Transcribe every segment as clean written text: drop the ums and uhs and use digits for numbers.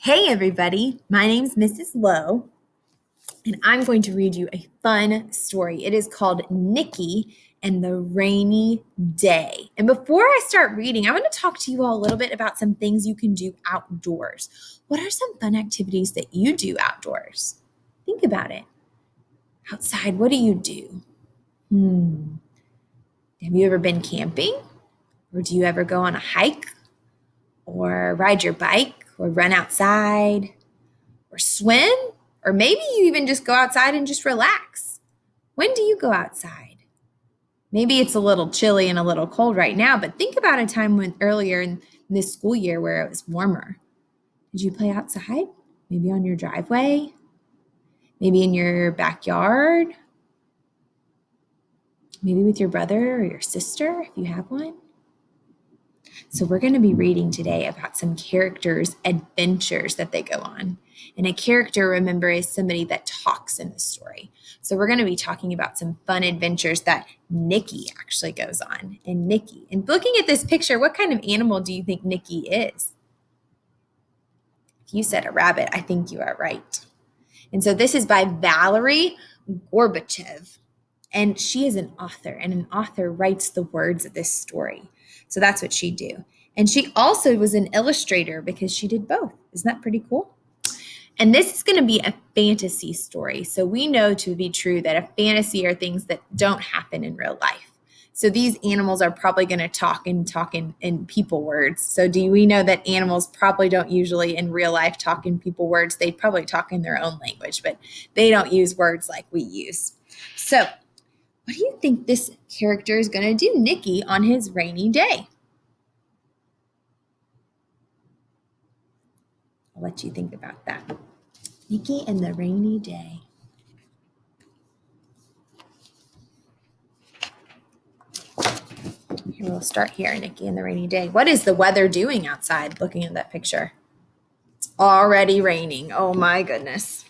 Hey everybody, my name's Mrs. Lowe, and I'm going to read you a fun story. It is called Nicky and the Rainy Day. And before I start reading, I want to talk to you all a little bit about some things you can do outdoors. What are some fun activities that you do outdoors? Think about it. Outside, what do you do? Have you ever been camping? Or do you ever go on a hike? Or ride your bike? Or run outside? Or swim, or maybe you even just go outside and just relax. When do you go outside? Maybe it's a little chilly and a little cold right now, but think about a time when earlier in this school year where it was warmer. Did you play outside? Maybe on your driveway? Maybe in your backyard? Maybe with your brother or your sister if you have one? So we're going to be reading today about some characters' adventures that they go on. And a character, remember, is somebody that talks in the story. So we're going to be talking about some fun adventures that Nicky actually goes on. And Nicky. And looking at this picture, what kind of animal do you think Nicky is? If you said a rabbit, I think you are right. And so this is by Valerie Gorbachev. And she is an author, and an author writes the words of this story. So that's what she do. And she also was an illustrator because she did both. Isn't that pretty cool? And this is going to be a fantasy story. So we know to be true that a fantasy are things that don't happen in real life. So these animals are probably going to talk in people words. So do we know that animals probably don't usually in real life talk in people words? They probably talk in their own language, but they don't use words like we use. So what do you think this character is going to do, Nicky, on his rainy day? I'll let you think about that. Nicky and the rainy day. Here, we'll start here, Nicky and the rainy day. What is the weather doing outside, looking at that picture? It's already raining. Oh my goodness.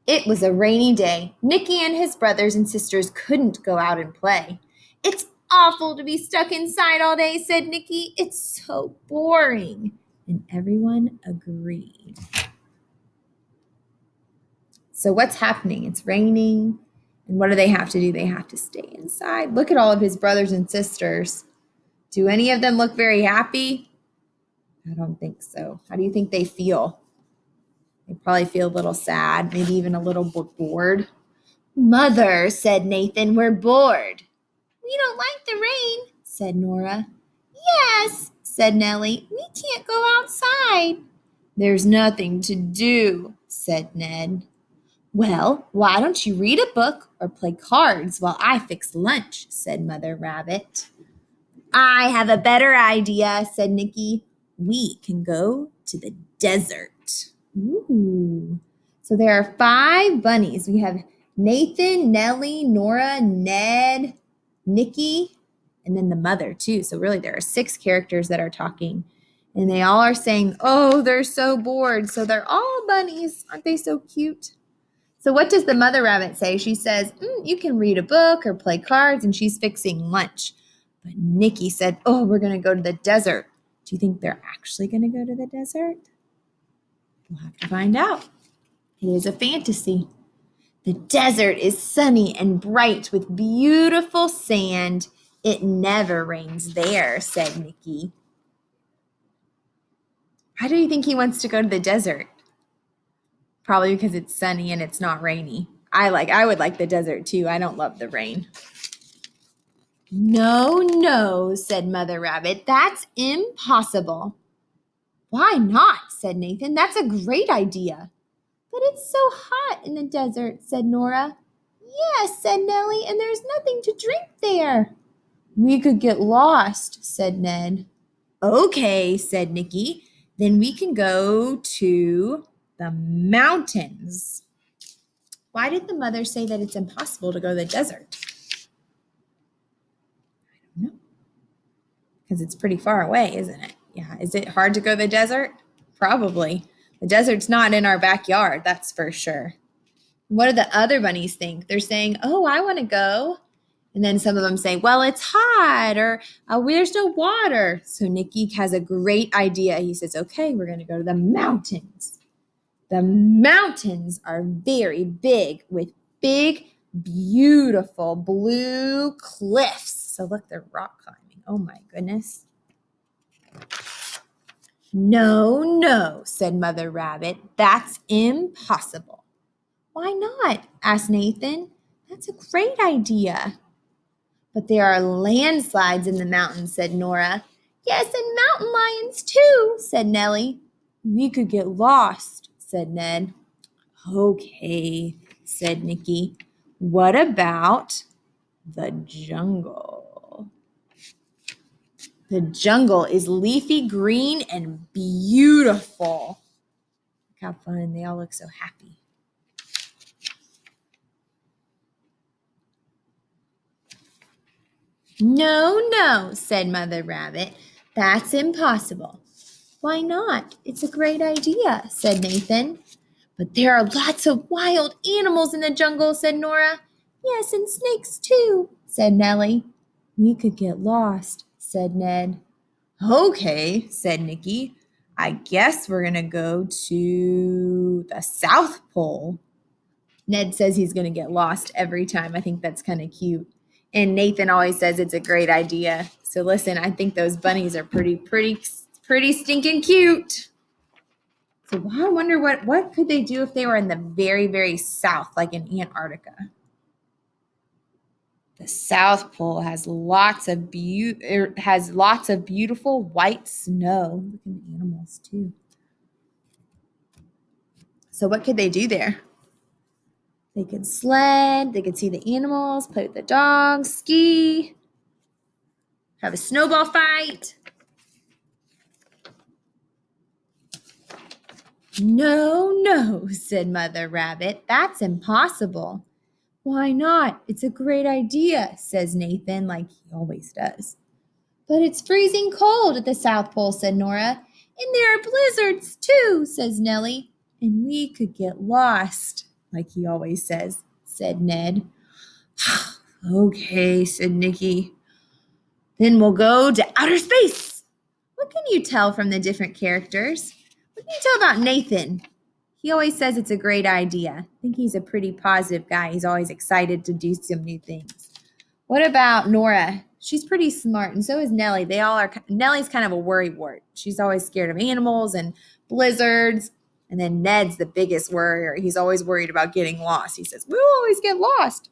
It was a rainy day. Nicky and his brothers and sisters couldn't go out and play. It's awful to be stuck inside all day, said Nicky. It's so boring. And everyone agreed. So what's happening? It's raining. And what do they have to do? They have to stay inside. Look at all of his brothers and sisters. Do any of them look very happy? I don't think so. How do you think they feel? They probably feel a little sad, maybe even a little bored. Mother, said Nathan, we're bored. We don't like the rain, said Nora. Yes, said Nellie, we can't go outside. There's nothing to do, said Ned. Well, why don't you read a book or play cards while I fix lunch, said Mother Rabbit. I have a better idea, said Nicky. We can go to the desert. Ooh. So there are 5 bunnies. We have Nathan, Nellie, Nora, Ned, Nicky, and then the mother too. So really there are 6 characters that are talking. And they all are saying, oh, they're so bored. So they're all bunnies. Aren't they so cute? So what does the mother rabbit say? She says, you can read a book or play cards, and she's fixing lunch. But Nicky said, oh, we're going to go to the desert. Do you think they're actually going to go to the desert? We'll have to find out. It is a fantasy. The desert is sunny and bright with beautiful sand. It never rains there, said Nicky. How do you think he wants to go to the desert? Probably because it's sunny and it's not rainy. I would like the desert too. I don't love the rain. No, said Mother Rabbit. That's impossible. Why not? Said Nathan. That's a great idea. But it's so hot in the desert, said Nora. Yes, said Nellie, and there's nothing to drink there. We could get lost, said Ned. Okay, said Nicky. Then we can go to the mountains. Why did the mother say that it's impossible to go to the desert? I don't know. Because it's pretty far away, isn't it? Yeah. Is it hard to go to the desert? Probably. The desert's not in our backyard, that's for sure. What do the other bunnies think? They're saying, oh, I want to go. And then some of them say, well, it's hot, or there's no water. So Nicky has a great idea. He says, okay, we're going to go to the mountains. The mountains are very big with big, beautiful blue cliffs. So look, they're rock climbing. Oh my goodness. No, no, said Mother Rabbit. That's impossible. Why not? Asked Nathan. That's a great idea. But there are landslides in the mountains, said Nora. Yes, and mountain lions too, said Nellie. We could get lost, said Ned. Okay, said Nicky. What about the jungle? The jungle is leafy green and beautiful. Look how fun. They all look so happy. No, no, said Mother Rabbit. That's impossible. Why not? It's a great idea, said Nathan. But there are lots of wild animals in the jungle, said Nora. Yes, and snakes too, said Nellie. We could get lost, said Ned. Okay, said Nicky. I guess we're going to go to the South Pole. Ned says he's going to get lost every time. I think that's kind of cute. And Nathan always says it's a great idea. So listen, I think those bunnies are pretty stinking cute. So I wonder what could they do if they were in the very, very south, like in Antarctica. The South Pole has lots of beautiful white snow. Look at the animals too. So what could they do there? They could sled, they could see the animals, play with the dogs, ski, have a snowball fight. No, no, said Mother Rabbit. That's impossible. Why not? It's a great idea, says Nathan, like he always does. But it's freezing cold at the South Pole, said Nora. And there are blizzards, too, says Nellie. And we could get lost, like he always said Ned. Okay, said Nicky. Then we'll go to outer space. What can you tell from the different characters? What can you tell about Nathan? He always says it's a great idea. I think he's a pretty positive guy. He's always excited to do some new things. What about Nora? She's pretty smart, and so is Nellie. They all are. Nellie's kind of a worrywart. She's always scared of animals and blizzards. And then Ned's the biggest worrier. He's always worried about getting lost. He says, we'll always get lost.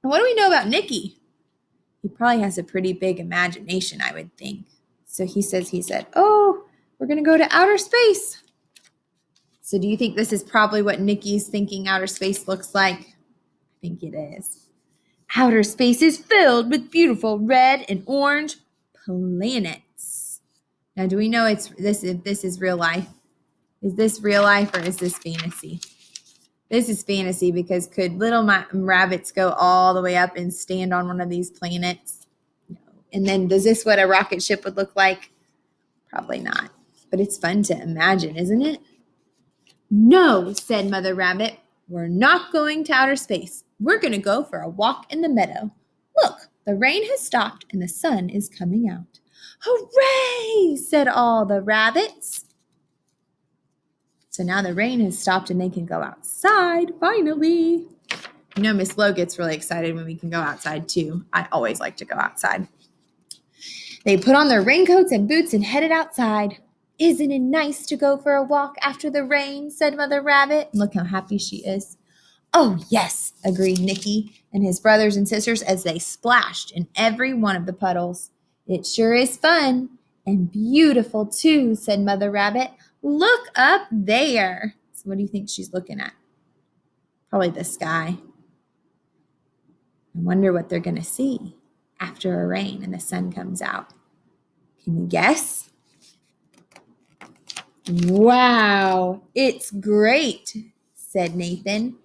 And what do we know about Nicky? He probably has a pretty big imagination, I would think. So he said, oh, we're going to go to outer space. So do you think this is probably what Nicky's thinking outer space looks like? I think it is. Outer space is filled with beautiful red and orange planets. Now, do we know this is real life? Is this real life or is this fantasy? This is fantasy because could little rabbits go all the way up and stand on one of these planets? No. And then is this what a rocket ship would look like? Probably not. But it's fun to imagine, isn't it? No, said Mother Rabbit. We're not going to outer space. We're going to go for a walk in the meadow. Look, the rain has stopped and the sun is coming out. Hooray, said all the rabbits. So now the rain has stopped and they can go outside, finally. You know, Miss Lo gets really excited when we can go outside too. I always like to go outside. They put on their raincoats and boots and headed outside. Isn't it nice to go for a walk after the rain, said Mother Rabbit. Look how happy she is. Oh, yes, agreed Nicky and his brothers and sisters as they splashed in every one of the puddles. It sure is fun and beautiful, too, said Mother Rabbit. Look up there. So what do you think she's looking at? Probably the sky. I wonder what they're going to see after a rain and the sun comes out. Can you guess? Wow, it's great, said Nathan.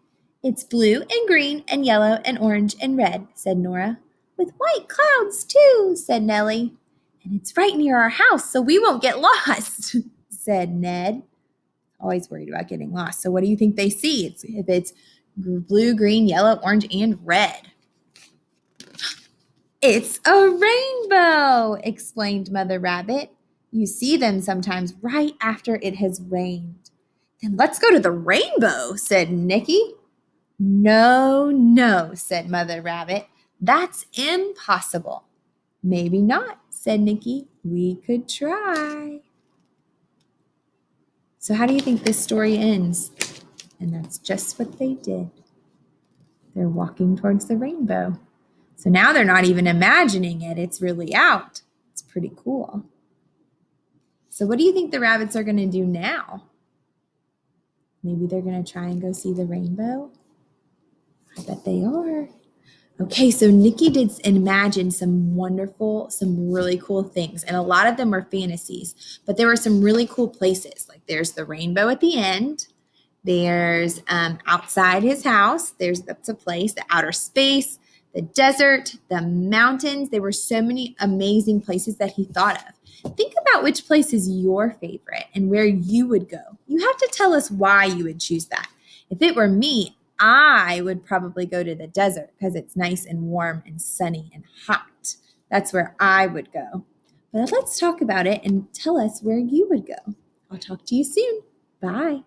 It's blue and green and yellow and orange and red, said Nora. With white clouds, too, said Nellie. And it's right near our house, so we won't get lost, said Ned. Always worried about getting lost. So what do you think they see? If it's blue, green, yellow, orange, and red. It's a rainbow, explained Mother Rabbit. You see them sometimes right after it has rained. Then let's go to the rainbow, said Nicky. No, no, said Mother Rabbit. That's impossible. Maybe not, said Nicky. We could try. So, how do you think this story ends? And that's just what they did. They're walking towards the rainbow. So now they're not even imagining it, it's really out. It's pretty cool. So, what do you think the rabbits are going to do now? Maybe they're going to try and go see the rainbow? I bet they are. Okay, so Nicky did imagine some really cool things, and a lot of them were fantasies, but there were some really cool places. Like there's the rainbow at the end. There's outside his house. That's a place, the outer space, the desert, the mountains. There were so many amazing places that he thought of. Think about which place is your favorite and where you would go. You have to tell us why you would choose that. If it were me, I would probably go to the desert because it's nice and warm and sunny and hot. That's where I would go. But let's talk about it and tell us where you would go. I'll talk to you soon. Bye.